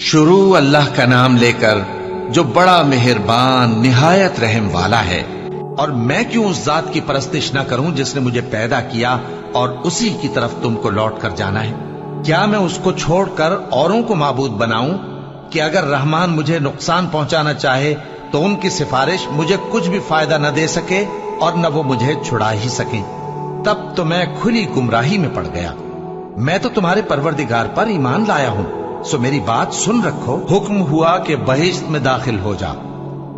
शुरू अल्लाह का नाम लेकर जो बड़ा मेहरबान निहायत रहम वाला है। और मैं क्यों उस जात की परस्तिश न करूं जिसने मुझे पैदा किया और उसी की तरफ तुमको लौट कर जाना है। क्या मैं उसको छोड़कर औरों को माबूद बनाऊं कि अगर रहमान मुझे नुकसान पहुंचाना चाहे तो उनकी सिफारिश मुझे कुछ भी फायदा न दे सके और न वो मुझे छुड़ा ही सके। तब तो मैं खुली गुमराही में पड़ गया। मैं तो तुम्हारे परवरदिगार पर ईमान लाया हूं, सो मेरी बात सुन रखो। हुक्म हुआ कि बहिश्त में दाखिल हो जा।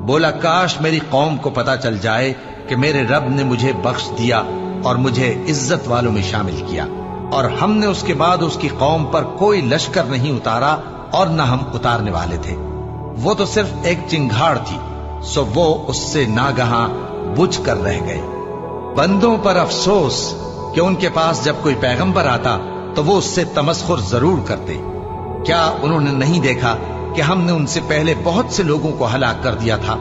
बोला काश मेरी कौम को पता चल जाए कि मेरे रब ने मुझे बख्श दिया और मुझे इज्जत वालों में शामिल किया, और हमने उसके बाद उसकी कौम पर कोई लश्कर नहीं उतारा और न हम उतारने वाले थे। वो तो सिर्फ एक चिंगाड़ थी, सो वो उससे नागहां बुझ कर रह गए। बंदों पर अफसोस कि उनके पास जब कोई पैगंबर आता तो वो उससे तमस्खुर जरूर करते। क्या उन्होंने नहीं देखा कि हमने उनसे पहले बहुत से लोगों को हलाक कर दिया था।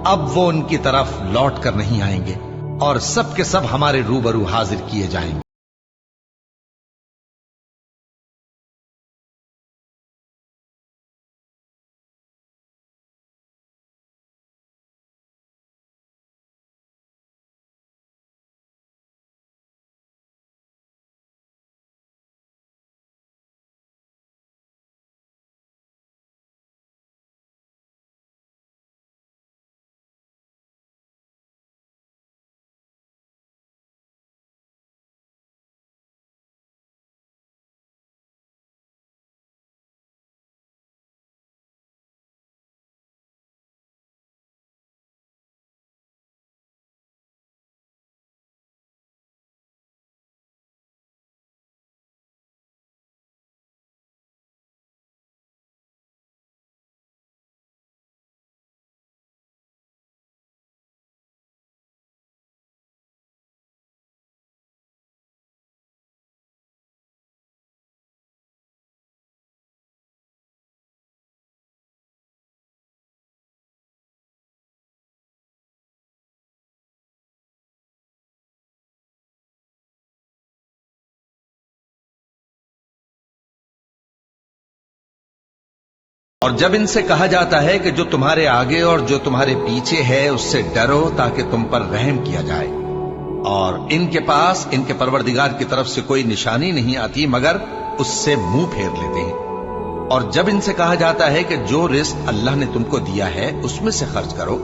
अब वो उनकी तरफ लौट कर नहीं आएंगे और सब के सब हमारे रूबरू हाजिर किए जाएंगे। और जब इनसे कहा जाता है कि जो तुम्हारे आगे और जो तुम्हारे पीछे है उससे डरो ताकि तुम पर रहम किया जाए, और इनके पास इनके परवरदिगार की तरफ से कोई निशानी नहीं आती मगर उससे मुंह फेर लेते हैं। और जब इनसे कहा जाता है कि जो रिस्क अल्लाह ने तुमको दिया है उसमें से खर्च करो,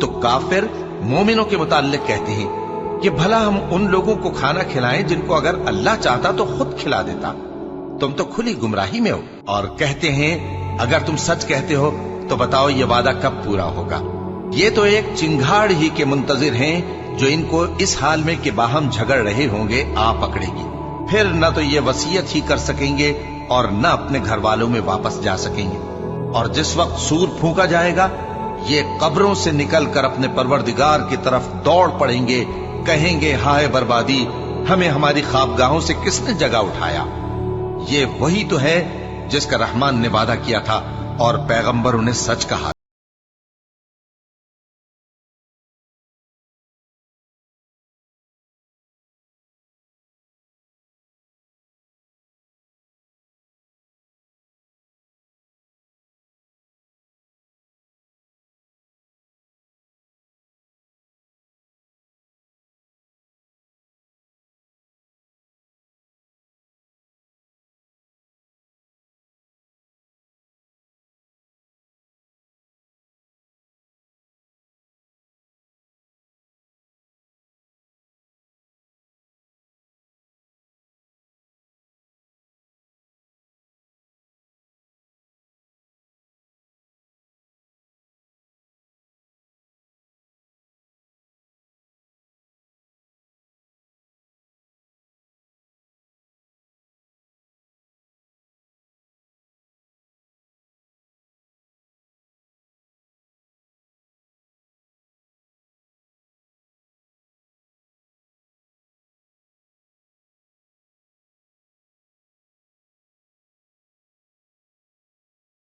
तो काफिर मोमिनों के मुताल्लिक कहते हैं कि भला हम उन लोगों को खाना खिलाएं जिनको अगर अल्लाह चाहता तो खुद खिला देता। तुम तो खुली गुमराही में हो। और कहते हैं अगर तुम सच कहते हो तो बताओ ये वादा कब पूरा होगा। ये तो एक चिंगाड़ ही के मुंतजिर हैं जो इनको इस हाल में कि बाहम झगड़ रहे होंगे आ पकड़ेगी। फिर न तो ये वसीयत ही कर सकेंगे और न अपने घर वालों में वापस जा सकेंगे। और जिस वक्त सूर फूंका जाएगा ये कब्रों से निकलकर अपने परवरदिगार की तरफ दौड़ पड़ेंगे, कहेंगे हाय बर्बादी, हमें हमारी ख्वाबगाहों से किसने जगह उठाया। ये वही तो है जिसका रहमान ने वादा किया था और पैगंबरों ने सच कहा।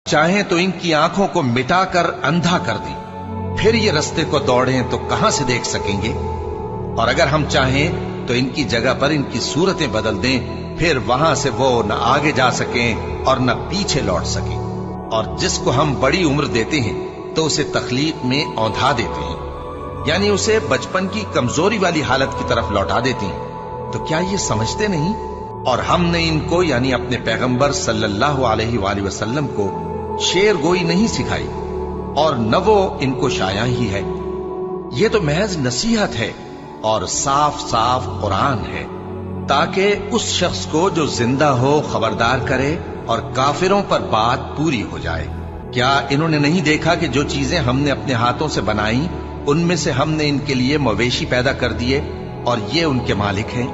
चाहें तो इनकी आंखों को मिटाकर अंधा कर दें, फिर ये रास्ते को दौड़ें तो कहां से देख सकेंगे। और अगर हम चाहें तो इनकी जगह पर इनकी सूरतें बदल दें, फिर वहां से वो न आगे जा सकें और न पीछे लौट सकें। और जिसको हम बड़ी उम्र देते हैं तो उसे तखलीक में औंधा देते हैं, यानी उसे बचपन की कमजोरी वाली हालत की तरफ लौटा देते हैं। तो क्या ये समझते नहीं? और हमने इनको यानी अपने पैगंबर सल्लल्लाहु अलैहि वसल्लम को शेर गोई नहीं सिखाई और न वो इनको शाया ही है। ये तो महज नसीहत है और साफ साफ कुरान है, ताकि उस शख्स को जो जिंदा हो खबरदार करे और काफिरों पर बात पूरी हो जाए। क्या इन्होंने नहीं देखा कि जो चीजें हमने अपने हाथों से बनाई उनमें से हमने इनके लिए मवेशी पैदा कर दिए और ये उनके मालिक हैं,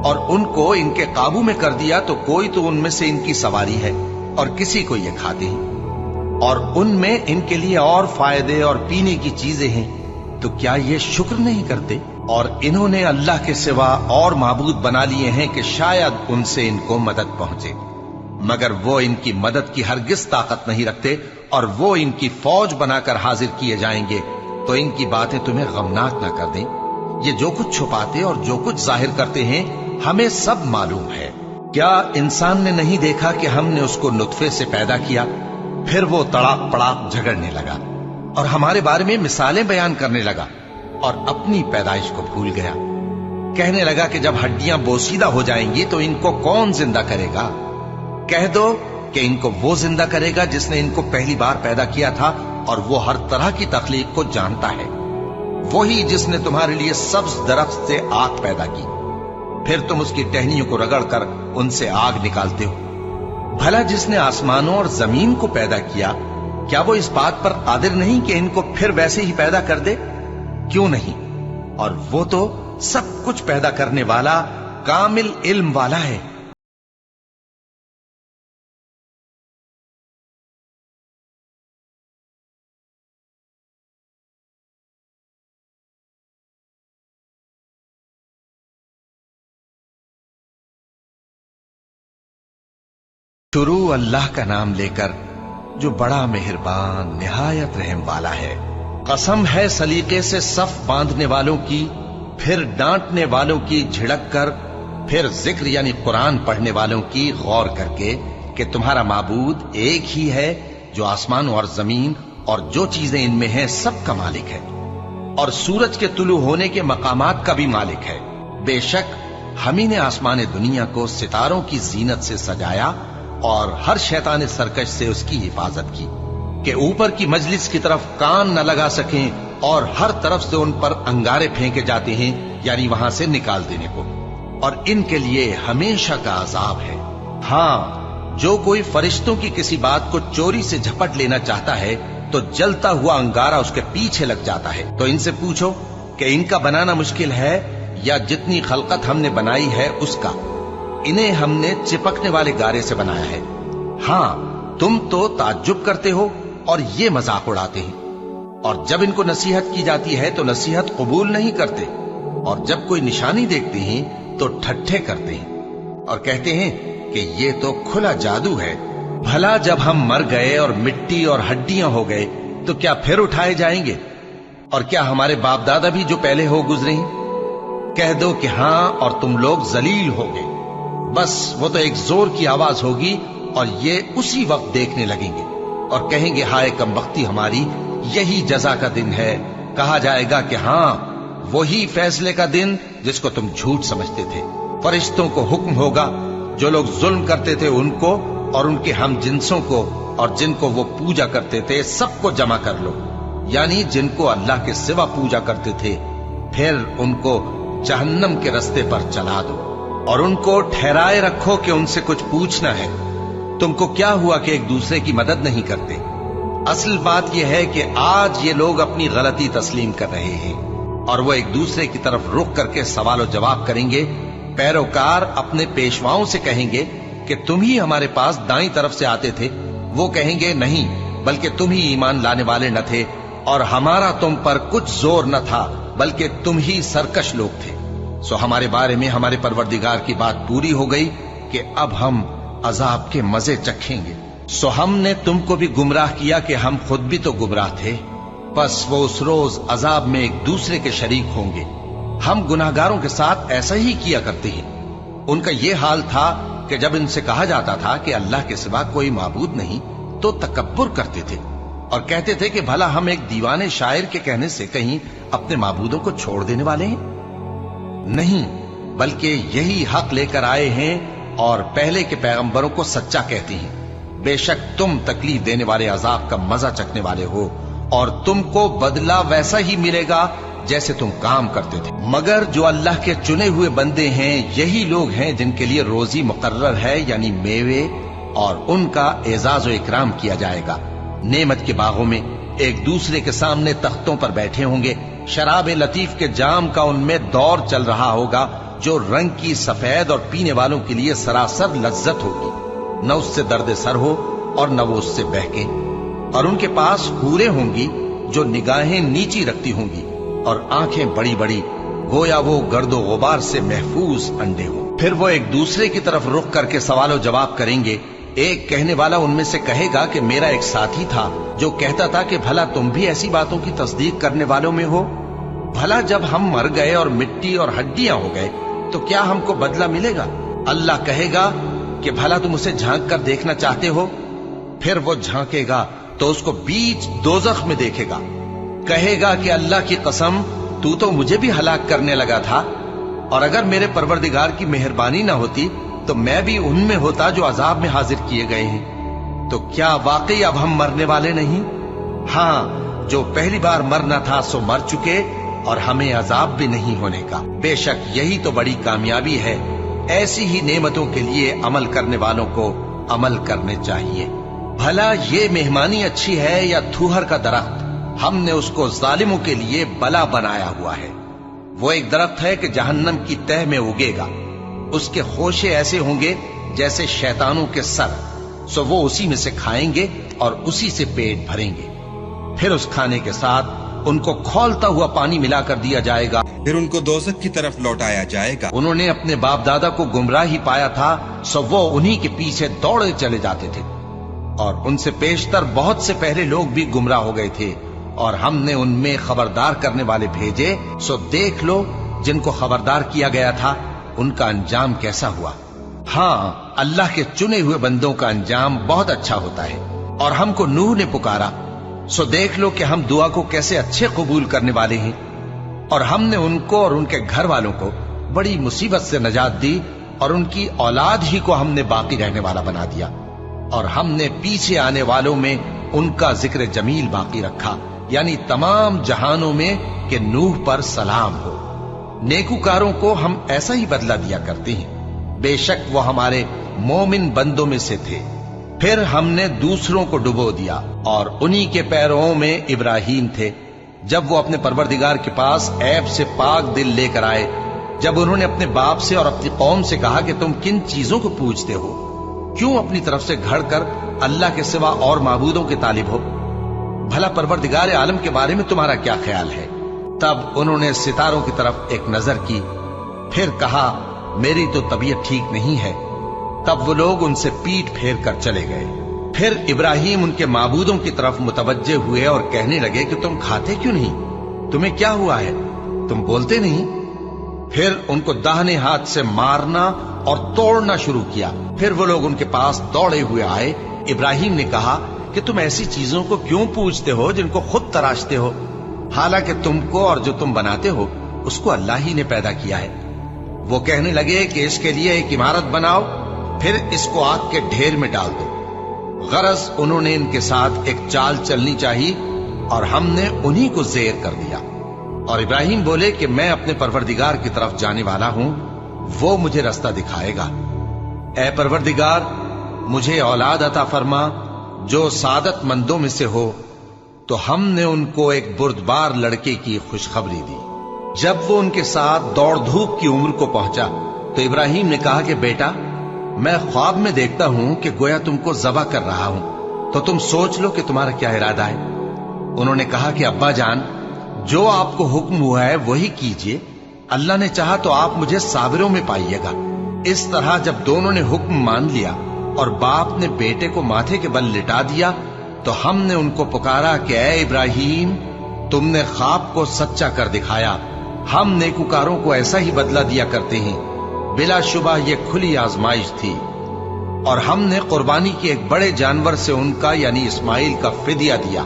और उनको इनके काबू में कर दिया तो कोई तो उनमें से इनकी सवारी है और किसी को ये खाते हैं, और उनमें इनके लिए और फायदे और पीने की चीजें हैं। तो क्या ये शुक्र नहीं करते? और इन्होंने अल्लाह के सिवा और माबूद बना लिए हैं कि शायद उनसे इनको मदद पहुंचे, मगर वो इनकी मदद की हरगिज ताकत नहीं रखते, और वो इनकी फौज बनाकर हाजिर किए जाएंगे। तो इनकी बातें तुम्हें गमनाक ना कर दें। ये जो कुछ छुपाते और जो कुछ जाहिर करते हैं हमें सब मालूम है। क्या इंसान ने नहीं देखा कि हमने उसको नुत्फे से पैदा किया, फिर वो तड़ाक पड़ाक झगड़ने लगा और हमारे बारे में मिसालें बयान करने लगा और अपनी पैदाइश को भूल गया। कहने लगा कि जब हड्डियां बोसीदा हो जाएंगी तो इनको कौन जिंदा करेगा? कह दो कि इनको वो जिंदा करेगा जिसने इनको पहली बार पैदा किया था, और वो हर तरह की तकलीफ को जानता है। वही जिसने तुम्हारे लिए सब्ज दरख्त से आग पैदा की, फिर तुम उसकी टहनियों को रगड़कर उनसे आग निकालते हो। भला जिसने आसमानों और जमीन को पैदा किया, क्या वो इस बात पर कादिर नहीं कि इनको फिर वैसे ही पैदा कर दे? क्यों नहीं? और वो तो सब कुछ पैदा करने वाला कामिल इल्म वाला है। शुरू अल्लाह का नाम लेकर जो बड़ा मेहरबान निहायत रहम वाला है। कसम है सलीके से सफ बांधने वालों की, फिर डांटने वालों की झिड़क कर, फिर जिक्र यानी कुरान पढ़ने वालों की गौर करके कि तुम्हारा माबूद एक ही है जो आसमान और जमीन और जो चीजें इनमें हैं सब का मालिक है, और सूरज के तुलू होने के मकामात का भी मालिक है। बेशक हम ही ने आसमान दुनिया को सितारों की जीनत से सजाया और हर शैतान सरकश से उसकी हिफाजत की कि ऊपर की मजलिस की तरफ कान न लगा सकें, और हर तरफ से उन पर अंगारे फेंके जाते हैं, यानी वहां से निकाल देने को, और इनके लिए हमेशा का अजाब है। हाँ, जो कोई फरिश्तों की किसी बात को चोरी से झपट लेना चाहता है तो जलता हुआ अंगारा उसके पीछे लग जाता है। तो इनसे पूछो कि इनका बनाना मुश्किल है या जितनी खलकत हमने बनाई है उसका? इन्हें हमने चिपकने वाले गारे से बनाया है। हाँ, तुम तो ताज्जुब करते हो और ये मजाक उड़ाते हैं। और जब इनको नसीहत की जाती है तो नसीहत कबूल नहीं करते, और जब कोई निशानी देखते हैं तो ठट्ठे करते हैं और कहते हैं कि ये तो खुला जादू है। भला जब हम मर गए और मिट्टी और हड्डियां हो गए तो क्या फिर उठाए जाएंगे? और क्या हमारे बाप दादा भी जो पहले हो गुजरे हैं? कह दो कि हाँ, और तुम लोग जलील होगे। बस वो तो एक जोर की आवाज होगी और ये उसी वक्त देखने लगेंगे और कहेंगे हाय कमबख्ती हमारी, यही जजा का दिन है। कहा जाएगा कि हाँ, वही फैसले का दिन जिसको तुम झूठ समझते थे। फरिश्तों को हुक्म होगा जो लोग जुल्म करते थे उनको और उनके हम जिन्सों को और जिनको वो पूजा करते थे सबको जमा कर लो, यानी जिनको अल्लाह के सिवा पूजा करते थे, फिर उनको जहन्नम के रास्ते पर चला दो और उनको ठहराए रखो कि उनसे कुछ पूछना है। तुमको क्या हुआ कि एक दूसरे की मदद नहीं करते? असल बात यह है कि आज ये लोग अपनी गलती तस्लीम कर रहे हैं और वो एक दूसरे की तरफ रुख करके सवाल जवाब करेंगे। पैरोकार अपने पेशवाओं से कहेंगे कि तुम ही हमारे पास दाईं तरफ से आते थे। वो कहेंगे नहीं, बल्कि तुम ही ईमान लाने वाले न थे और हमारा तुम पर कुछ जोर न था, बल्कि तुम ही सरकश लोग थे। सो हमारे बारे में हमारे परवरदिगार की बात पूरी हो गई कि अब हम अजाब के मजे चखेंगे। सो हमने तुमको भी गुमराह किया कि हम खुद भी तो गुमराह थे। बस वो उस रोज अजाब में एक दूसरे के शरीक होंगे। हम गुनाहगारों के साथ ऐसा ही किया करते हैं। उनका ये हाल था कि जब इनसे कहा जाता था कि अल्लाह के सिवा कोई माबूद नहीं, तो तकब्बुर करते थे और कहते थे कि भला हम एक दीवाने शायर के कहने से कहीं अपने माबूदों को छोड़ देने वाले हैं? नहीं, बल्कि यही हक लेकर आए हैं और पहले के पैगंबरों को सच्चा कहती हैं। बेशक तुम तकलीफ देने वाले अजाब का मजा चखने वाले हो और तुमको बदला वैसा ही मिलेगा जैसे तुम काम करते थे। मगर जो अल्लाह के चुने हुए बंदे हैं यही लोग हैं जिनके लिए रोजी मुकर्रर है, यानी मेवे, और उनका एजाज व इकराम किया जाएगा। नेमत के बागों में एक दूसरे के सामने तख्तों पर बैठे होंगे। शराब लतीफ के जाम का उनमें दौर चल रहा होगा जो रंग की सफेद और पीने वालों के लिए सरासर लज्जत होगी। न उससे दर्द सर हो और न वो उससे बहके। और उनके पास हूरें होंगी जो निगाहें नीची रखती होंगी और आंखें बड़ी बड़ी, गोया वो गर्दो गुबार से महफूज अंडे हों। फिर वो एक दूसरे की तरफ रुख करके सवालो जवाब करेंगे। एक कहने वाला उनमें से कहेगा कि मेरा एक साथी था जो कहता था कि भला तुम भी ऐसी बातों की तस्दीक करने वालों में हो? भला जब हम मर गए और मिट्टी और हड्डियां हो गए तो क्या हमको बदला मिलेगा? अल्लाह कहेगा कि भला तुम उसे झांक कर देखना चाहते हो? फिर वो झांकेगा तो उसको बीच दोजख में देखेगा। कहेगा कि अल्लाह की कसम, तू तो मुझे भी हलाक करने लगा था, और अगर मेरे परवरदिगार की मेहरबानी ना होती तो मैं भी उनमें होता जो अजाब में हाजिर किए गए हैं। तो क्या वाकई अब हम मरने वाले नहीं? हाँ, जो पहली बार मरना था सो मर चुके और हमें अजाब भी नहीं होने का। बेशक यही तो बड़ी कामयाबी है। ऐसी ही नेमतों के लिए अमल करने वालों को अमल करने चाहिए। भला ये मेहमानी अच्छी है या थूहर का दरख्त? हमने उसको जालिमों के लिए बला बनाया हुआ है। वो एक दरख्त है कि जहन्नम की तह में उगेगा। उसके खोशे ऐसे होंगे जैसे शैतानों के सर, सो वो उसी में से खाएंगे और उसी से पेट भरेंगे। फिर उस खाने के साथ उनको खौलता हुआ पानी मिलाकर दिया जाएगा। फिर उनको दोज़ख की तरफ लौटाया जाएगा। उन्होंने अपने बाप दादा को गुमराह ही पाया था, सो वो उन्हीं के पीछे दौड़े चले जाते थे। और उनसे पेशतर बहुत से पहले लोग भी गुमराह हो गए थे और हमने उनमें खबरदार करने वाले भेजे। सो देख लो जिनको खबरदार किया गया था उनका अंजाम कैसा हुआ। हाँ, अल्लाह के चुने हुए बंदों का अंजाम बहुत अच्छा होता है। और हमको नूह ने पुकारा, सो देख लो कि हम दुआ को कैसे अच्छे कबूल करने वाले हैं। और हमने उनको और उनके घर वालों को बड़ी मुसीबत से नजात दी और उनकी औलाद ही को हमने बाकी रहने वाला बना दिया। और हमने पीछे आने वालों में उनका जिक्र जमील बाकी रखा, यानी तमाम जहानों में कि नूह पर सलाम हो। नेकूकारों को हम ऐसा ही बदला दिया करते हैं। बेशक वो हमारे मोमिन बंदों में से थे। फिर हमने दूसरों को डुबो दिया और उन्हीं के पैरों में इब्राहीम थे जब वो अपने परवरदिगार के पास ऐब से पाक दिल लेकर आए। जब उन्होंने अपने बाप से और अपनी कौम से कहा कि तुम किन चीजों को पूजते हो, क्यों अपनी तरफ से घड़ कर अल्लाह के सिवा और माबूदों के तालिब हो? भला परवरदिगार आलम के बारे में तुम्हारा क्या ख्याल है? तब उन्होंने सितारों की तरफ एक नजर की, फिर कहा मेरी तो तबीयत ठीक नहीं है। तब वो लोग उनसे पीठ फेर कर चले गए। फिर इब्राहिम उनके माबूदों की तरफ मुतवज्जे हुए और कहने लगे कि तुम खाते क्यों नहीं? तुम्हें क्या हुआ है? तुम बोलते नहीं? फिर उनको दाहिने हाथ से मारना और तोड़ना शुरू किया। फिर वो लोग उनके पास दौड़े हुए आए। इब्राहिम ने कहा कि तुम ऐसी चीजों को क्यों पूजते हो जिनको खुद तराशते हो, हालांकि तुमको और जो तुम बनाते हो उसको अल्लाह ही ने पैदा किया है। वो कहने लगे कि इसके लिए एक इमारत बनाओ, फिर इसको आग के ढेर में डाल दो। गरज उन्होंने इनके साथ एक चाल चलनी चाहिए और हमने उन्हीं को ज़ेर कर दिया। और इब्राहिम बोले कि मैं अपने परवरदिगार की तरफ जाने वाला हूं, वो मुझे रास्ता दिखाएगा। ऐ परवरदिगार, मुझे औलाद अता फरमा जो सादत मंदों में से हो। तो हमने उनको एक बुर्दबार लड़के की खुशखबरी दी। जब वो उनके साथ दौड़ धूप की उम्र को पहुंचा तो इब्राहिम ने कहा कि बेटा, मैं ख्वाब में देखता हूं कि गोया तुमको ज़बह कर रहा हूं, तो तुम सोच लो कि तुम्हारा क्या इरादा है। उन्होंने कहा कि अब्बा जान, जो आपको हुक्म हुआ है वही कीजिए। अल्लाह ने चाहा तो आप मुझे साबिरों में पाइएगा। इस तरह जब दोनों ने हुक्म मान लिया और बाप ने बेटे को माथे के बल लिटा दिया तो हमने उनको पुकारा कि ऐ इब्राहिम, तुमने ख्वाब को सच्चा कर दिखाया। हम नेकुकारों को ऐसा ही बदला दिया करते हैं। बिलाशुबा ये खुली आजमाइश थी। اور ہم نے قربانی کے ایک بڑے جانور سے ان کا یعنی اسماعیل کا فدیہ دیا،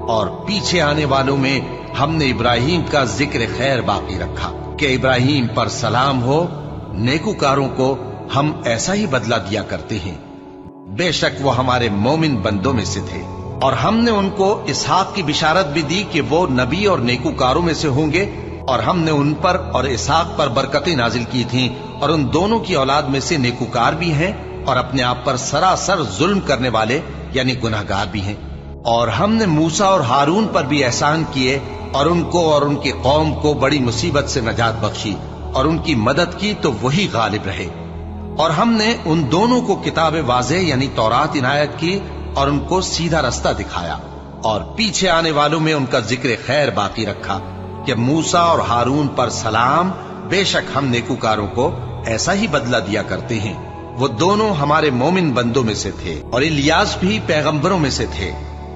اور پیچھے آنے والوں میں ہم نے ابراہیم کا ذکر خیر باقی رکھا کہ ابراہیم پر سلام ہو، نیکوکاروں کو ہم ایسا ہی بدلہ دیا کرتے ہیں، بے شک وہ ہمارے مومن بندوں میں سے تھے۔ اور ہم نے ان کو اسحاق کی بشارت بھی دی کہ وہ نبی اور نیکوکاروں میں سے ہوں گے، اور ہم نے ان پر اور اسحاق پر برکتیں نازل کی تھیں، اور ان دونوں کی اولاد میں سے نیکوکار بھی ہیں اور اپنے آپ پر سراسر ظلم کرنے والے یعنی گناہگار بھی ہیں۔ اور ہم نے موسیٰ اور ہارون پر بھی احسان کیے اور ان کو اور ان کی قوم کو بڑی مصیبت سے نجات بخشی اور ان کی مدد کی تو وہی غالب رہے۔ اور ہم نے ان دونوں کو کتاب واضح یعنی تورات عنایت کی اور ان کو سیدھا رستہ دکھایا، اور پیچھے آنے والوں میں ان کا ذکر خیر باقی رکھا کہ موسیٰ اور ہارون پر سلام، بے شک ہم نیکوکاروں کو ایسا ہی بدلہ دیا کرتے ہیں۔ وہ دونوں ہمارے مومن بندوں میں سے تھے، اور الیاس بھی پیغمبروں میں سے تھے۔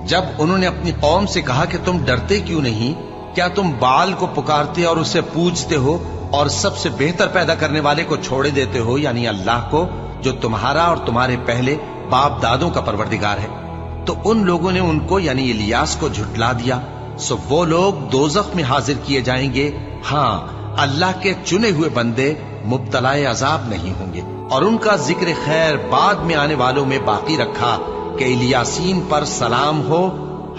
جب انہوں نے اپنی قوم سے کہا کہ تم ڈرتے کیوں نہیں؟ کیا تم بال کو پکارتے اور اسے پوجتے ہو اور سب سے بہتر پیدا کرنے والے کو چھوڑے دیتے ہو یعنی اللہ کو، جو تمہارا اور تمہارے پہلے باپ دادوں کا پروردگار ہے؟ تو ان لوگوں نے ان کو یعنی الیاس کو جھٹلا دیا، سو وہ لوگ دوزخ میں حاضر کیے جائیں گے۔ ہاں، اللہ کے چنے ہوئے بندے مبتلا عذاب نہیں ہوں گے۔ اور ان کا ذکر خیر بعد میں آنے والوں میں باقی رکھا کہ الیاسین پر سلام ہو،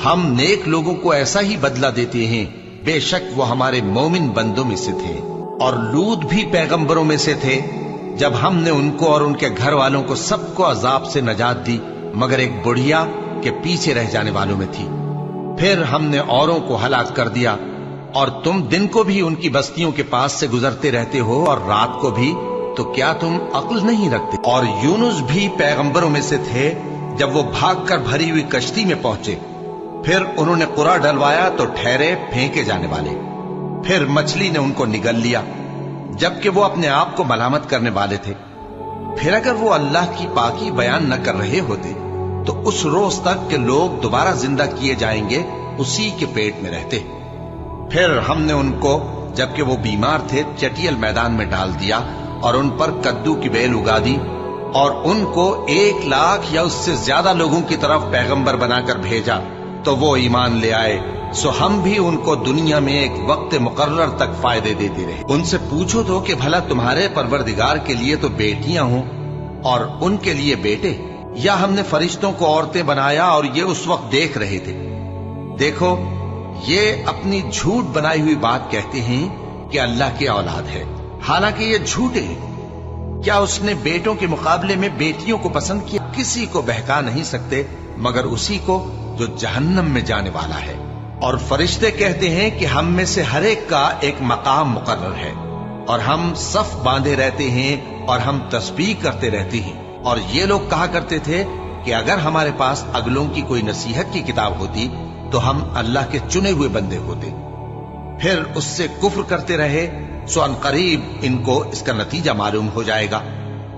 ہم نیک لوگوں کو ایسا ہی بدلہ دیتے ہیں، بے شک وہ ہمارے مومن بندوں میں سے تھے۔ اور لوط بھی پیغمبروں میں سے تھے، جب ہم نے ان کو اور ان کے گھر والوں کو سب کو عذاب سے نجات دی مگر ایک بڑھیا کہ پیچھے رہ جانے والوں میں تھی۔ پھر ہم نے اوروں کو ہلاک کر دیا، اور تم دن کو بھی ان کی بستیوں کے پاس سے گزرتے رہتے ہو اور رات کو بھی، تو کیا تم عقل نہیں رکھتے؟ اور یونس بھی پیغمبروں میں سے تھے، جب وہ بھاگ کر بھری ہوئی کشتی میں پہنچے، پھر انہوں نے قرعہ ڈلوایا تو ٹھہرے پھینکے جانے والے، پھر مچھلی نے ان کو نگل لیا جبکہ وہ اپنے آپ کو ملامت کرنے والے تھے۔ پھر اگر وہ اللہ کی پاکی بیان نہ کر رہے ہوتے تو اس روز تک کہ لوگ دوبارہ زندہ کیے جائیں گے اسی کے پیٹ میں رہتے۔ پھر ہم نے ان کو جبکہ وہ بیمار تھے چٹیل میدان میں ڈال دیا اور ان پر کدو کی بیل اگا دی، اور ان کو 1,00,000 یا اس سے زیادہ لوگوں کی طرف پیغمبر بنا کر بھیجا تو وہ ایمان لے آئے۔ سو ہم بھی ان کو دنیا میں ایک وقت مقرر تک فائدے دیتے رہے۔ ان سے پوچھو تو کہ بھلا تمہارے پروردگار کے لیے تو بیٹیاں ہوں اور ان کے لیے بیٹے، یا ہم نے فرشتوں کو عورتیں بنایا اور یہ اس وقت دیکھ رہے تھے؟ دیکھو، یہ اپنی جھوٹ بنائی ہوئی بات کہتے ہیں کہ اللہ کی اولاد ہے، حالانکہ یہ جھوٹے ہیں۔ کیا اس نے بیٹوں کے مقابلے میں بیٹیوں کو پسند کیا؟ کسی کو بہکا نہیں سکتے مگر اسی کو جو جہنم میں جانے والا ہے۔ اور فرشتے کہتے ہیں کہ ہم میں سے ہر ایک کا ایک مقام مقرر ہے، اور ہم صف باندھے رہتے ہیں اور ہم تسبیح کرتے رہتے ہیں۔ اور یہ لوگ کہا کرتے تھے کہ اگر ہمارے پاس اگلوں کی کوئی نصیحت کی کتاب ہوتی تو ہم اللہ کے چنے ہوئے بندے ہوتے۔ پھر اس سے کفر کرتے رہے، سو ان قریب ان کو اس کا نتیجہ معلوم ہو جائے گا۔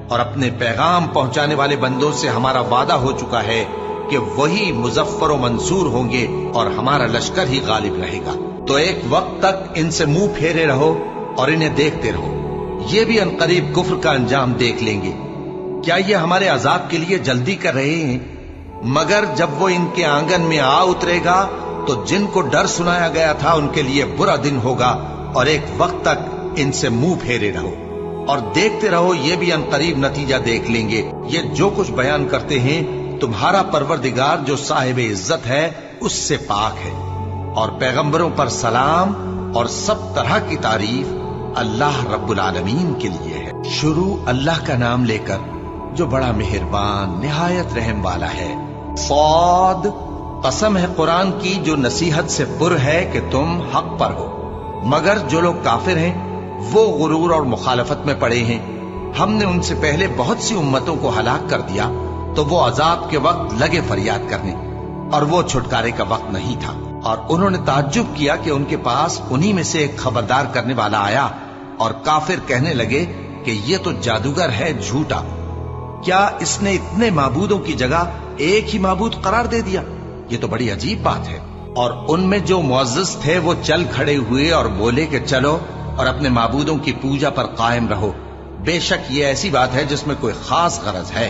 اور اپنے پیغام پہنچانے والے بندوں سے ہمارا وعدہ ہو چکا ہے کہ وہی مظفر و منصور ہوں گے اور ہمارا لشکر ہی غالب رہے گا۔ تو ایک وقت تک ان سے منہ پھیرے رہو اور انہیں دیکھتے رہو، یہ بھی ان قریب کفر کا انجام دیکھ لیں گے۔ کیا یہ ہمارے عذاب کے لیے جلدی کر رہے ہیں؟ مگر جب وہ ان کے آنگن میں آ اترے گا تو جن کو ڈر سنایا گیا تھا ان کے لیے برا دن ہوگا، اور ایک وقت تک ان سے منہ پھیرے رہو اور دیکھتے رہو، یہ بھی ان قریب نتیجہ دیکھ لیں گے۔ یہ جو کچھ بیان کرتے ہیں تمہارا پروردگار جو صاحب عزت ہے اس سے پاک ہے۔ اور پیغمبروں پر سلام اور سب طرح کی تعریف اللہ رب العالمین کے لیے ہے۔ شروع اللہ کا نام لے کر جو بڑا مہربان نہایت رحم والا ہے۔ صاد، قسم ہے قرآن کی جو نصیحت سے پر ہے کہ تم حق پر ہو، مگر جو لوگ کافر ہیں وہ غرور اور مخالفت میں پڑے ہیں۔ ہم نے ان سے پہلے بہت سی امتوں کو ہلاک کر دیا تو وہ عذاب کے وقت لگے فریاد کرنے، اور وہ چھٹکارے کا وقت نہیں تھا۔ اور انہوں نے تعجب کیا کہ ان کے پاس انہی میں سے ایک خبردار کرنے والا آیا، اور کافر کہنے لگے کہ یہ تو جادوگر ہے جھوٹا، کیا اس نے اتنے معبودوں کی جگہ ایک ہی معبود قرار دے دیا؟ یہ تو بڑی عجیب بات ہے۔ اور ان میں جو معزز تھے وہ چل کھڑے ہوئے اور بولے کہ چلو اور اپنے معبودوں کی پوجا پر قائم رہو، بے شک یہ ایسی بات ہے جس میں کوئی خاص غرض ہے۔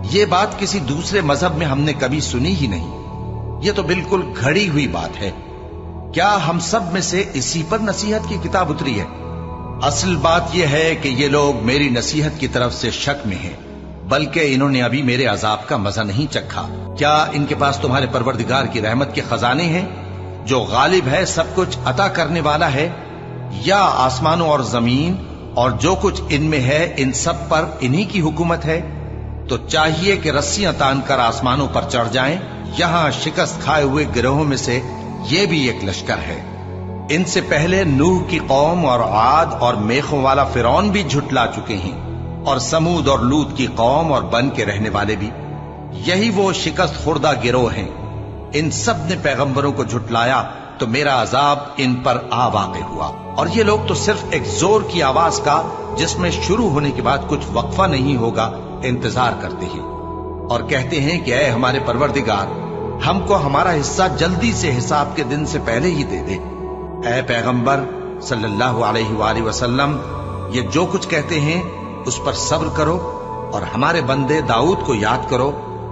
ये बात किसी दूसरे मजहब में हमने कभी सुनी ही नहीं। ये तो बिल्कुल घड़ी हुई बात है। क्या हम सब में से इसी पर नसीहत की किताब उतरी है? असल बात यह है कि ये लोग मेरी नसीहत की तरफ से शक में हैं, बल्कि इन्होंने अभी मेरे अजाब का मजा नहीं चखा। क्या इनके पास तुम्हारे परवरदिगार की रहमत के खजाने हैं, जो गालिब है, सब कुछ अता करने वाला है, या आसमानों और जमीन और जो कुछ इनमें है इन सब पर इन्हीं की हुकूमत है? तो चाहिए कि रस्सियां तानकर आसमानों पर चढ़ जाएं। यहां शिकस्त खाए हुए गिरोहों में से ये भी एक लश्कर है। इनसे पहले नूह की कौम और आद और मेखों वाला फिरौन भी झुटला चुके हैं, और समूद और लूत की कौम और बन के रहने वाले भी। यही वो शिकस्त खुर्दा गिरोह हैं। इन सब ने पैगंबरों को झुटलाया तो मेरा अजाब इन पर आ वाक़ हुआ। और ये लोग तो सिर्फ एक जोर की आवाज का, जिसमें शुरू होने के बाद कुछ वक्फा नहीं होगा, इंतजार करते हैं और कहते हैं कि ऐ हमारे परवरदिगार, हमको हमारा हिस्सा जल्दी से हिसाब के दिन से पहले ही दे दे। ऐ पैगंबर सल्लल्लाहु अलैहि वसल्लम, ये जो कुछ कहते हैं उस पर सब्र करो और हमारे बंदे दाऊद को याद करो,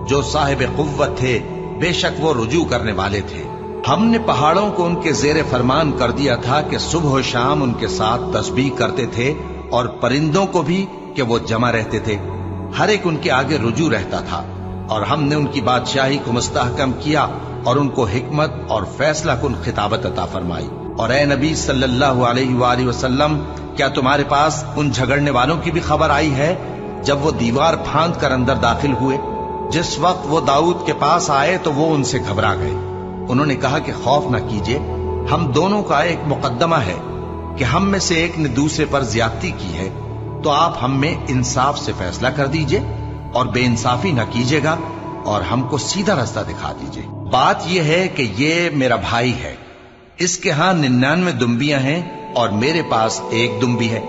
जो साहिब कुव्वत थे, बेशक वो रुजू करने वाले थे। हमने पहाड़ों को उनके जेरे फरमान कर दिया था कि सुबह शाम उनके साथ तस्बीह करते थे, और परिंदों को भी कि वो जमा रहते थे, हर एक उनके आगे रुजू रहता था। और हमने उनकी बादशाही को मुस्तहकम किया और उनको हिकमत और फैसला कुन खिताबत अता फरमाई। और ए नबी सल्लल्लाहु अलैहि वसल्लम, क्या तुम्हारे पास उन झगड़ने वालों की भी खबर आई है जब वो दीवार फांद कर अंदर दाखिल हुए? जिस वक्त वो दाऊद के पास आए तो वो उनसे घबरा गए। उन्होंने कहा कि खौफ न कीजिए, हम दोनों का एक मुकद्दमा है कि हम में से एक ने दूसरे पर ज्यादती की है, तो आप हम में इंसाफ से फैसला कर दीजिए और बेइंसाफी न कीजिएगा और हमको सीधा रास्ता दिखा दीजिए। बात यह है कि ये मेरा भाई है, इसके यहां 99 दुम्बियां हैं और मेरे पास एक दुम्बी है।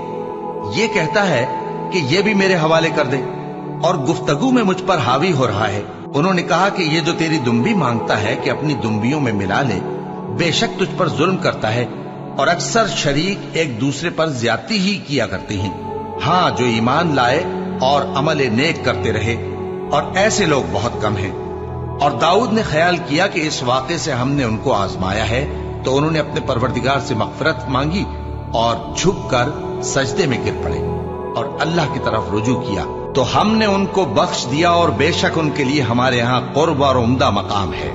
ये कहता है कि ये भी मेरे हवाले कर दे, और गुफ्तगू में मुझ पर हावी हो रहा है। उन्होंने कहा कि ये जो तेरी दुम्बी मांगता है कि अपनी दुम्बियों में मिला ले, बेशक तुझ पर जुल्म करता है, और अक्सर शरीक एक दूसरे पर ज्यादती ही किया करते हैं। हाँ, जो ईमान लाए और अमल नेक करते रहे, और ऐसे लोग बहुत कम हैं। और दाऊद ने ख्याल किया कि इस वाक़े से हमने उनको आजमाया है, तो उन्होंने अपने परवरदिगार से मग़फ़िरत मांगी और झुककर सजदे में गिर पड़े और अल्लाह की तरफ रुजू किया, तो हमने उनको बख्श दिया, और बेशक उनके लिए हमारे यहाँ कुर्ब और उम्दा मकाम है।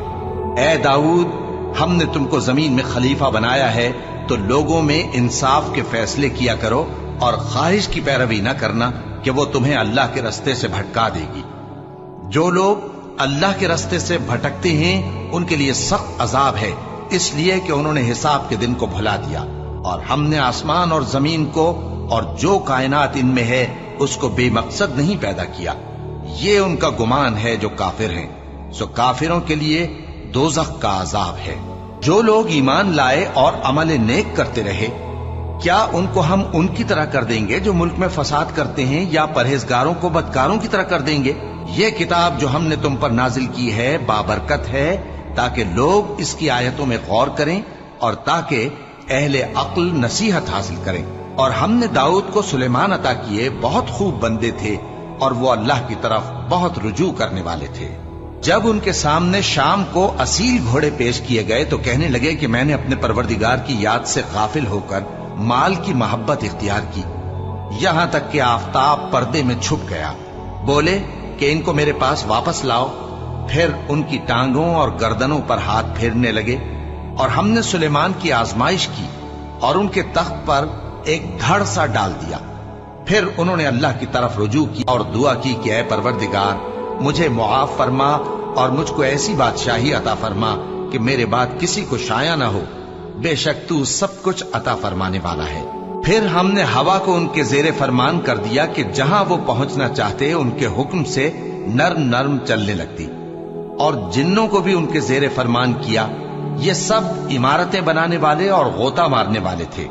ए दाऊद, हमने तुमको जमीन में खलीफा बनाया है, तो लोगों में इंसाफ के फैसले किया करो और ख्वाहिश की पैरवी न करना कि वो तुम्हें अल्लाह के रास्ते से भटका देगी। जो लोग अल्लाह के रास्ते से भटकते हैं उनके लिए सख्त अजाब है, इसलिए कि उन्होंने हिसाब के दिन को भुला दिया। और हमने आसमान और जमीन को और जो कायनात इनमें है उसको बेमकसद नहीं पैदा किया। ये उनका गुमान है जो काफिर हैं। सो काफिरों के लिए दोज़ख का अजाब है। जो लोग ईमान लाए और अमल नेक करते रहे, क्या उनको हम उनकी तरह कर देंगे जो मुल्क में फसाद करते हैं, या परहेजगारों को बदकारों की तरह कर देंगे? ये किताब जो हमने तुम पर नाजिल की है बाबरकत है, ताकि लोग इसकी आयतों में गौर करें और ताकि अहले अक्ल नसीहत हासिल करें। और हमने दाऊद को सुलेमान अता किए, बहुत खूब बंदे थे और वो अल्लाह की तरफ बहुत रुजू करने वाले थे। जब उनके सामने शाम को असील घोड़े पेश किए गए तो कहने लगे कि मैंने अपने परवरदिगार की याद से गाफिल होकर माल की मोहब्बत इख्तियार की, यहां तक कि आफताब पर्दे में छुप गया। बोले कि इनको मेरे पास वापस लाओ। फिर उनकी टांगों और गर्दनों पर हाथ फेरने लगे, और हमने सुलेमान की आजमाइश की और उनके तख्त पर एक धड़ सा डाल दिया। फिर उन्होंने अल्लाह की तरफ रुजू की और दुआ की कि ऐ परवरदिगार, मुझे मुआफ फरमा और मुझको ऐसी बादशाही अता फरमा कि मेरे बाद किसी को शाया ना हो, बेशक तू सब कुछ अता फरमाने वाला है। फिर हमने हवा को उनके जेरे फरमान कर दिया कि जहां वो पहुंचना चाहते उनके हुक्म से नर्म नर्म चलने लगती, और जिन्नों को भी उनके जेरे फरमान किया। ये सब इमारतें बनाने वाले और गोता मारने वाले थे,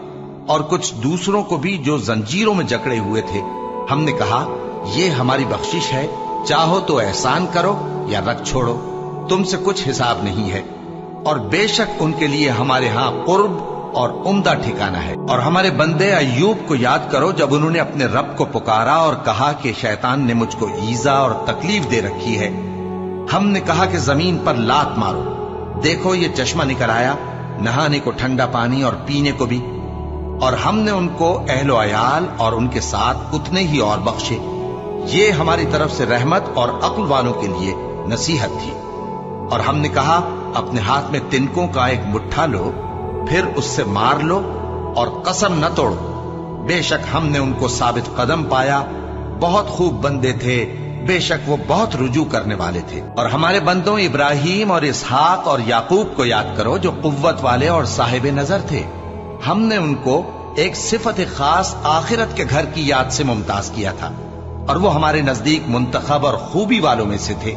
और कुछ दूसरों को भी जो जंजीरों में जकड़े हुए थे। हमने कहा ये हमारी बख्शिश है, चाहो तो एहसान करो या रख छोड़ो, तुमसे कुछ हिसाब नहीं है। और बेशक उनके लिए हमारे यहाँ कुर्ब اور عمدہ ٹھکانہ ہے۔ اور ہمارے بندے ایوب کو یاد کرو جب انہوں نے اپنے رب کو پکارا اور کہا کہ شیطان نے مجھ کو ایذا اور تکلیف دے رکھی ہے۔ ہم نے کہا کہ زمین پر لات مارو، دیکھو یہ چشمہ نکل آیا، نہانے کو ٹھنڈا پانی اور پینے کو بھی، اور ہم نے ان کو اہل و عیال اور ان کے ساتھ اتنے ہی اور بخشے۔ یہ ہماری طرف سے رحمت اور عقل والوں کے لیے نصیحت تھی۔ اور ہم نے کہا اپنے ہاتھ میں تنکوں کا ایک مٹھا لو، پھر اس سے مار لو اور قسم نہ توڑو، بے شک ہم نے ان کو ثابت قدم پایا، بہت خوب بندے تھے، بے شک وہ بہت رجوع کرنے والے تھے۔ اور ہمارے بندوں ابراہیم اور اسحاق اور یعقوب کو یاد کرو جو قوت والے اور صاحب نظر تھے۔ ہم نے ان کو ایک صفت خاص آخرت کے گھر کی یاد سے ممتاز کیا تھا، اور وہ ہمارے نزدیک منتخب اور خوبی والوں میں سے تھے۔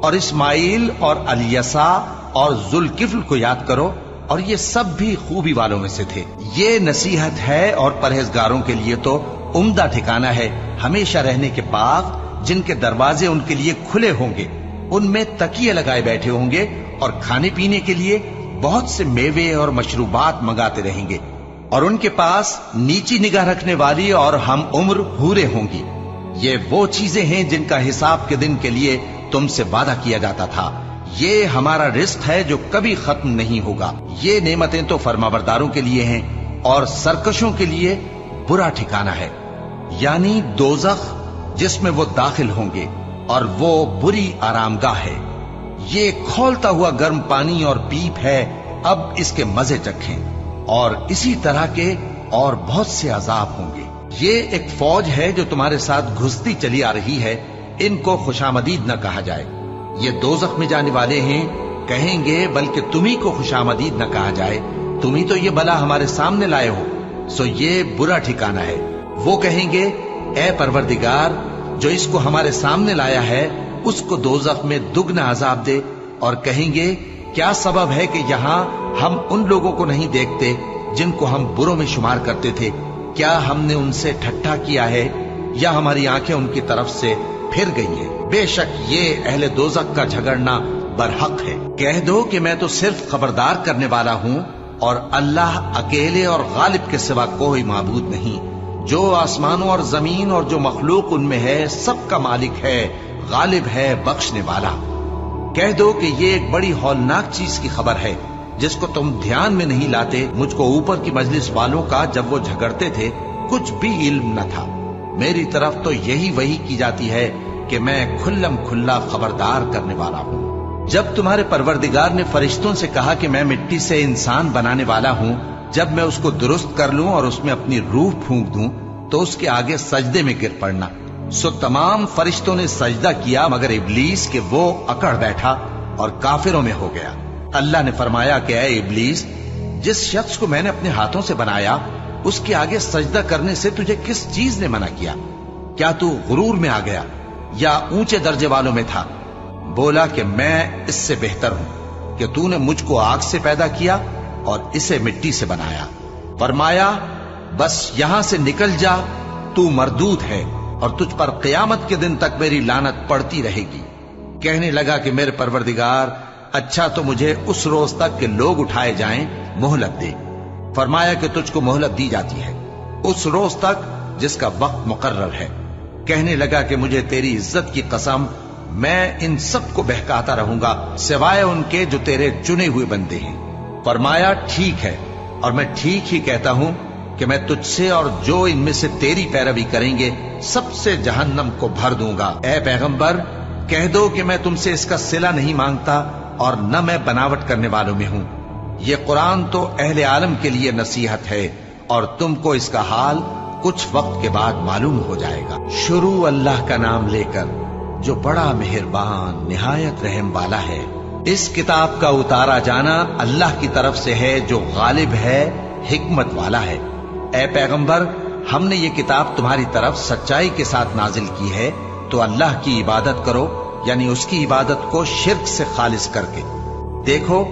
اور اسماعیل اور الیسع اور ذوالکفل کو یاد کرو، اور یہ سب بھی خوبی والوں میں سے تھے۔ یہ نصیحت ہے اور پرہیزگاروں کے لیے تو عمدہ ٹھکانہ ہے، ہمیشہ رہنے کے باغ جن کے دروازے ان کے لیے کھلے ہوں گے، ان میں تکیے لگائے بیٹھے ہوں گے، اور کھانے پینے کے لیے بہت سے میوے اور مشروبات منگاتے رہیں گے، اور ان کے پاس نیچی نگاہ رکھنے والی اور ہم عمر حوریں ہوں گی۔ یہ وہ چیزیں ہیں جن کا حساب کے دن کے لیے تم سے وعدہ کیا جاتا تھا، یہ ہمارا رزق ہے جو کبھی ختم نہیں ہوگا۔ یہ نعمتیں تو فرمانبرداروں کے لیے ہیں، اور سرکشوں کے لیے برا ٹھکانہ ہے، یعنی دوزخ جس میں وہ داخل ہوں گے، اور وہ بری آرام گاہ ہے۔ یہ کھولتا ہوا گرم پانی اور پیپ ہے، اب اس کے مزے چکھیں، اور اسی طرح کے اور بہت سے عذاب ہوں گے۔ یہ ایک فوج ہے جو تمہارے ساتھ گھستی چلی آ رہی ہے، ان کو خوشامدید نہ کہا جائے۔ یہ دوزخ میں جانے والے ہیں، کہیں گے بلکہ تمہیں کو خوشامدید نہ کہا جائے، تمہیں تو یہ بلا ہمارے سامنے لائے ہو، سو یہ برا ٹھکانہ ہے۔ وہ کہیں گے اے پروردگار جو اس کو ہمارے سامنے لایا ہے اس کو دوزخ میں دگنا عذاب دے، اور کہیں گے کیا سبب ہے کہ یہاں ہم ان لوگوں کو نہیں دیکھتے جن کو ہم بروں میں شمار کرتے تھے؟ کیا ہم نے ان سے ٹھٹھا کیا ہے، یا ہماری آنکھیں ان کی طرف سے پھر گئی ہیں؟ بے شک یہ اہل دوزخ کا جھگڑنا برحق ہے۔ کہہ دو کہ میں تو صرف خبردار کرنے والا ہوں، اور اللہ اکیلے اور غالب کے سوا کوئی معبود نہیں۔ جو آسمانوں اور زمین اور جو مخلوق ان میں ہے سب کا مالک ہے، غالب ہے، بخشنے والا۔ کہہ دو کہ یہ ایک بڑی ہولناک چیز کی خبر ہے جس کو تم دھیان میں نہیں لاتے۔ مجھ کو اوپر کی مجلس والوں کا جب وہ جھگڑتے تھے کچھ بھی علم نہ تھا، میری طرف تو یہی وحی کی جاتی ہے کہ میں کھلم کھلا خبردار کرنے والا ہوں۔ جب تمہارے پروردگار نے فرشتوں سے کہا کہ میں مٹی سے انسان بنانے والا ہوں، جب میں اس کو درست کر لوں اور اس میں اپنی روح پھونک دوں تو اس کے آگے سجدے میں گر پڑنا، سو تمام فرشتوں نے سجدہ کیا مگر ابلیس کہ وہ اکڑ بیٹھا اور کافروں میں ہو گیا۔ اللہ نے فرمایا کہ اے ابلیس، جس شخص کو میں نے اپنے ہاتھوں سے بنایا اس کے آگے سجدہ کرنے سے تجھے کس چیز نے منع کیا؟ کیا تو غرور میں آ گیا یا اونچے درجے والوں میں تھا؟ بولا کہ میں اس سے بہتر ہوں کہ تو نے مجھ کو آگ سے پیدا کیا اور اسے مٹی سے بنایا۔ فرمایا بس یہاں سے نکل جا، تو مردود ہے اور تجھ پر قیامت کے دن تک میری لعنت پڑتی رہے گی۔ کہنے لگا کہ میرے پروردگار، اچھا تو مجھے اس روز تک کہ لوگ اٹھائے جائیں مہلت دے۔ فرمایا کہ تجھ کو مہلت دی جاتی ہے اس روز تک جس کا وقت مقرر ہے۔ کہنے لگا کہ مجھے تیری عزت کی قسم، میں ان سب کو بہکاتا رہوں گا سوائے ان کے جو تیرے چنے ہوئے بندے ہیں۔ فرمایا ٹھیک ہے، اور میں ٹھیک ہی کہتا ہوں کہ میں تجھ سے اور جو ان میں سے تیری پیروی کریں گے سب سے جہنم کو بھر دوں گا۔ اے پیغمبر، کہہ دو کہ میں تم سے اس کا صلہ نہیں مانگتا اور نہ میں بناوٹ کرنے والوں میں ہوں۔ یہ قرآن تو اہل عالم کے لیے نصیحت ہے، اور تم کو اس کا حال کچھ وقت کے بعد معلوم ہو جائے گا۔ شروع اللہ کا نام لے کر جو بڑا مہربان نہایت رحم والا ہے۔ اس کتاب کا اتارا جانا اللہ کی طرف سے ہے جو غالب ہے، حکمت والا ہے۔ اے پیغمبر، ہم نے یہ کتاب تمہاری طرف سچائی کے ساتھ نازل کی ہے، تو اللہ کی عبادت کرو، یعنی اس کی عبادت کو شرک سے خالص کر کے۔ دیکھو،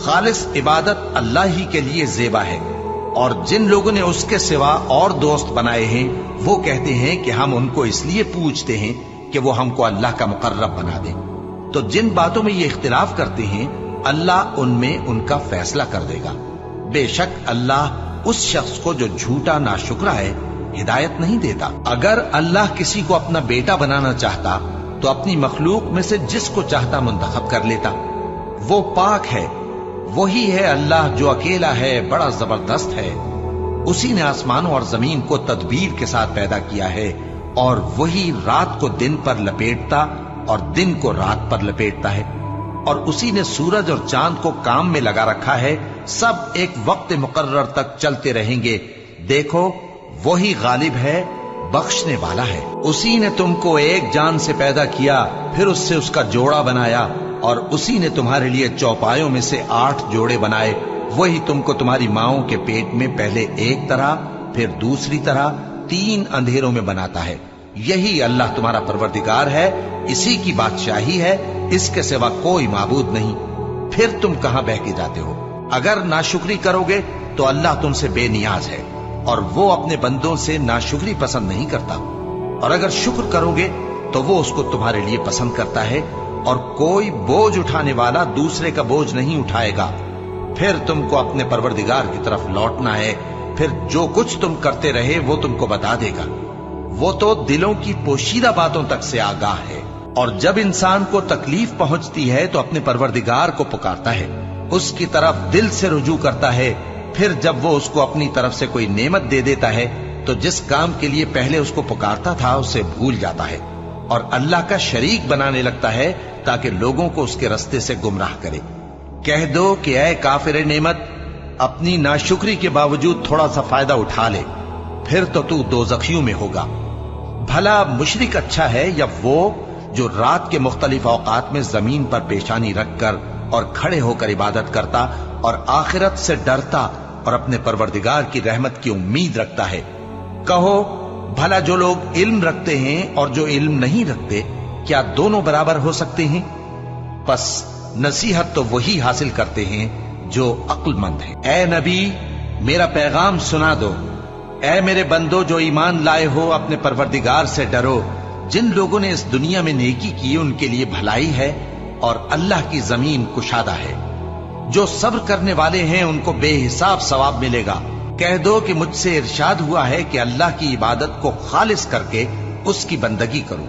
خالص عبادت اللہ ہی کے لیے زیبا ہے، اور جن لوگوں نے اس کے سوا اور دوست بنائے ہیں وہ کہتے ہیں کہ ہم ان کو اس لیے پوجتے ہیں کہ وہ ہم کو اللہ کا مقرب بنا دیں۔ تو جن باتوں میں یہ اختلاف کرتے ہیں اللہ ان میں ان کا فیصلہ کر دے گا۔ बेशक अल्लाह उस शख्स को जो झूठा नाशुक्र है हिदायत नहीं देता। अगर अल्लाह किसी को अपना बेटा बनाना चाहता तो अपनी मखलूक में से जिसको चाहता मुंतखब कर लेता। वो पाक है, वही है अल्लाह जो अकेला है, बड़ा जबरदस्त है। उसी ने आसमानों और जमीन को तदबीर के साथ पैदा किया है और वही रात को दिन पर लपेटता और दिन को रात पर लपेटता है। और उसी ने सूरज और चांद को काम में लगा रखा है, सब एक वक्त मुकर्रर तक चलते रहेंगे। देखो वही गालिब है, बख्शने वाला है। उसी ने तुमको एक जान से पैदा किया, फिर उससे उसका जोड़ा बनाया, और उसी ने तुम्हारे लिए चौपायों में से 8 जोड़े बनाए। वही तुमको तुम्हारी माओं के पेट में पहले एक तरह, फिर दूसरी तरह, 3 अंधेरों में बनाता है। यही अल्लाह तुम्हारा परवरदिगार है, इसी की बादशाही है, इसके सिवा कोई माबूद नहीं। फिर तुम कहां बह के जाते हो? अगर नाशुक्री करोगे तो अल्लाह तुमसे बेनियाज है और वो अपने बंदों से नाशुक्री पसंद नहीं करता। और अगर शुक्र करोगे तो वो उसको तुम्हारे लिए पसंद करता है, और कोई बोझ उठाने वाला दूसरे का बोझ नहीं उठाएगा। फिर तुमको अपने परवरदिगार की तरफ लौटना है, फिर जो कुछ तुम करते रहे वो तुमको बता देगा। वो तो दिलों की पोशीदा बातों तक से आगाह है। और जब इंसान को तकलीफ पहुंचती है तो अपने परवरदिगार को पुकारता है, उसकी तरफ दिल से रुजू करता है। फिर जब वो उसको अपनी तरफ से कोई नेमत दे देता है तो जिस काम के लिए पहले उसको पुकारता था उसे भूल जाता है और अल्लाह का शरीक बनाने लगता है ताकि लोगों को उसके रास्ते से गुमराह करे। कह दो कि ऐ काफिर नेमत, अपनी नाशुक्री के बावजूद थोड़ा सा फायदा उठा ले, फिर तो तू दोज़खियों में होगा। भला मुशरिक अच्छा है या वो जो रात के मुख्तलिफ औकात में जमीन पर पेशानी रखकर और खड़े होकर इबादत करता और आखिरत से डरता और अपने परवरदिगार की रहमत की उम्मीद रखता है। कहो भला जो लोग इल्म रखते हैं और जो इल्म नहीं रखते, क्या दोनों बराबर हो सकते हैं? बस नसीहत तो वही हासिल करते हैं जो अक्लमंद है। ए नबी, मेरा पैगाम सुना दो। ए मेरे बंदो जो ईमान लाए हो, अपने परवरदिगार से डरो। जिन लोगों ने इस दुनिया में नेकी की उनके लिए भलाई है और अल्लाह की जमीन कुशादा है। जो सब्र करने वाले हैं उनको बेहिसाब सवाब मिलेगा। कह दो कि मुझसे इरशाद हुआ है कि अल्लाह की इबादत को खालिस करके उसकी बंदगी करूं,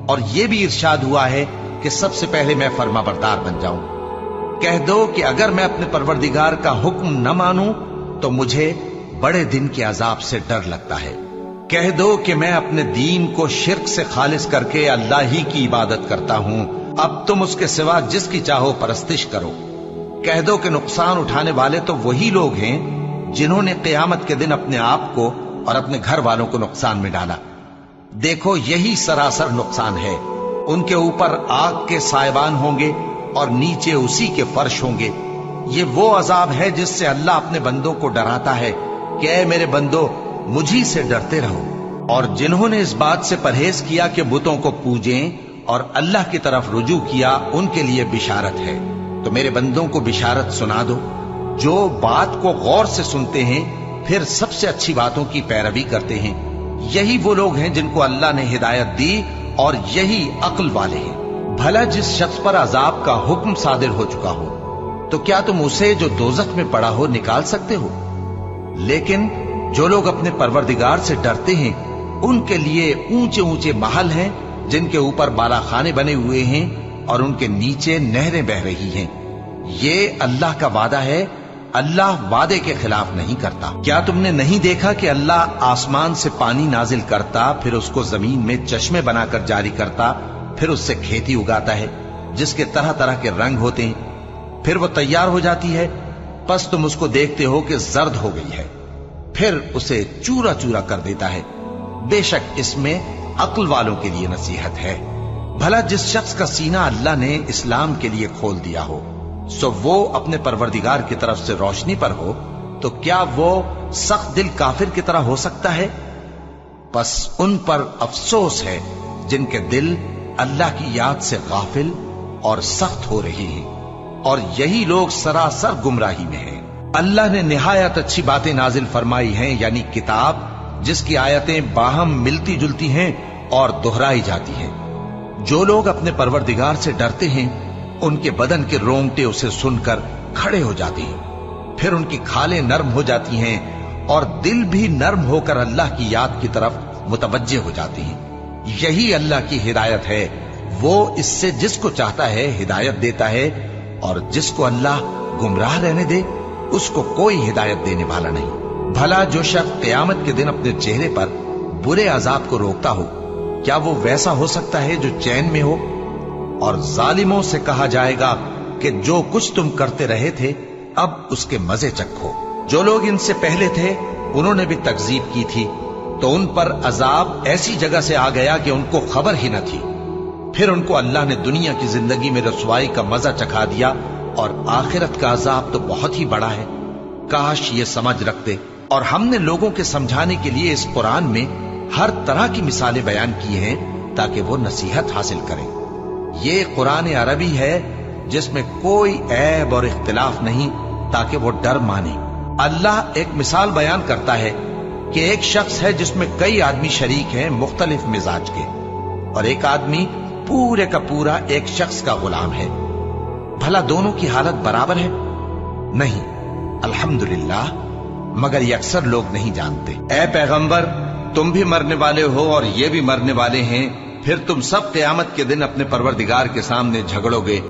और यह भी इरशाद हुआ है कि सबसे पहले मैं फर्माबरदार बन जाऊं। कह दो कि अगर मैं अपने परवरदिगार का हुक्म न मानूं तो मुझे बड़े दिन के अजाब से डर लगता है। कह दो कि मैं अपने दीन को शिर्क से खालिस करके अल्लाह ही की इबादत करता हूं, अब तुम उसके सिवा जिसकी चाहो परस्तिश करो। कह दो कि नुकसान उठाने वाले तो वही लोग हैं जिन्होंने क़यामत के दिन अपने आप को और अपने घर वालों को नुकसान में डाला। देखो यही सरासर नुकसान है। उनके ऊपर आग के सायबान होंगे और नीचे उसी के फर्श होंगे। ये वो अजाब है जिससे अल्लाह अपने बंदों को डराता है कि ऐ मेरे बंदो, मुझी से डरते रहो। और जिन्होंने इस बात से परहेज किया कि बुतों को पूजें और अल्लाह की तरफ रुजू किया, उनके लिए बिशारत है। तो मेरे बंदों को बिशारत सुना दो जो बात को गौर से सुनते हैं, फिर सबसे अच्छी बातों की पैरवी करते हैं। यही वो लोग हैं जिनको अल्लाह ने हिदायत दी और यही अक्ल वाले हैं। भला जिस शख्स पर अजाब का हुक्म सादिर हो चुका हो, तो क्या तुम उसे जो दोजख में पड़ा हो निकाल सकते हो? लेकिन जो लोग अपने परवरदिगार से डरते हैं उनके लिए ऊंचे ऊंचे महल हैं जिनके ऊपर बालाखाने बने हुए हैं और उनके नीचे नहरें बह रही हैं। ये अल्लाह का वादा है, अल्लाह वादे के खिलाफ नहीं करता। क्या तुमने नहीं देखा कि अल्लाह आसमान से पानी नाजिल करता, फिर उसको जमीन में चश्मे बनाकर जारी करता, फिर उससे खेती उगाता है जिसके तरह तरह के रंग होते हैं, फिर वो तैयार हो जाती है। बस तुम उसको देखते हो कि जर्द हो गई है, फिर उसे चूरा चूरा कर देता है। बेशक इसमें अक्ल वालों के लिए नसीहत है। भला जिस शख्स का सीना अल्लाह ने इस्लाम के लिए खोल दिया हो, सो वो अपने परवरदिगार की तरफ से रोशनी पर हो, तो क्या वो सख्त दिल काफिर की तरह हो सकता है? बस उन पर अफसोस है जिनके दिल अल्लाह की याद से गाफिल और सख्त हो रही हैं, और यही लोग सरासर गुमराही में हैं। अल्लाह ने निहायत अच्छी बातें नाजिल फरमाई हैं, यानी किताब जिसकी आयतें बाहम मिलती जुलती हैं और दोहराई जाती हैं। जो लोग अपने परवरदिगार से डरते हैं उनके बदन के रोंगटे उसे सुनकर खड़े हो जाते हैं। फिर उनकी खालें नर्म हो जाती हैं और दिल भी नर्म होकर अल्लाह की याद की तरफ मुतवज्जे हो जाती हैं। यही अल्लाह की हिदायत है। वो इससे जिसको चाहता है हिदायत देता है, और जिसको अल्लाह गुमराह रहने दे उसको कोई हिदायत देने वाला नहीं। भला जो शख्स क़यामत के दिन अपने चेहरे पर बुरे अजाब को रोकता हो, क्या वो वैसा हो सकता है जो चैन में हो? और जालिमों से कहा जाएगा कि जो कुछ तुम करते रहे थे अब उसके मजे चखो। जो लोग इनसे पहले थे उन्होंने भी तकजीब की थी, तो उन पर अजाब ऐसी जगह से आ गया कि उनको खबर ही न थी। फिर उनको अल्लाह ने दुनिया की जिंदगी में रसवाई का मजा चखा दिया, और आखिरत का अजाब तो बहुत ही बड़ा है। काश ये समझ रखते। और हमने लोगों के समझाने के लिए इस कुरान में हर तरह की मिसालें बयान की हैं ताकि वो नसीहत हासिल करें। ये कुरान अरबी है जिसमें कोई ऐब और इख्तिलाफ नहीं, ताकि वो डर माने। अल्लाह एक मिसाल बयान करता है कि एक शख्स है जिसमें कई आदमी शरीक हैं मुख्तलिफ मिजाज के, और एक आदमी पूरे का पूरा एक शख्स का गुलाम है। भला दोनों की हालत बराबर है? नहीं, अल्हम्दुलिल्लाह, मगर ये अक्सर लोग नहीं जानते। ऐ पैगंबर, तुम भी मरने वाले हो और ये भी मरने वाले हैं, फिर तुम सब क़यामत के दिन अपने परवरदिगार के सामने झगड़ोगे।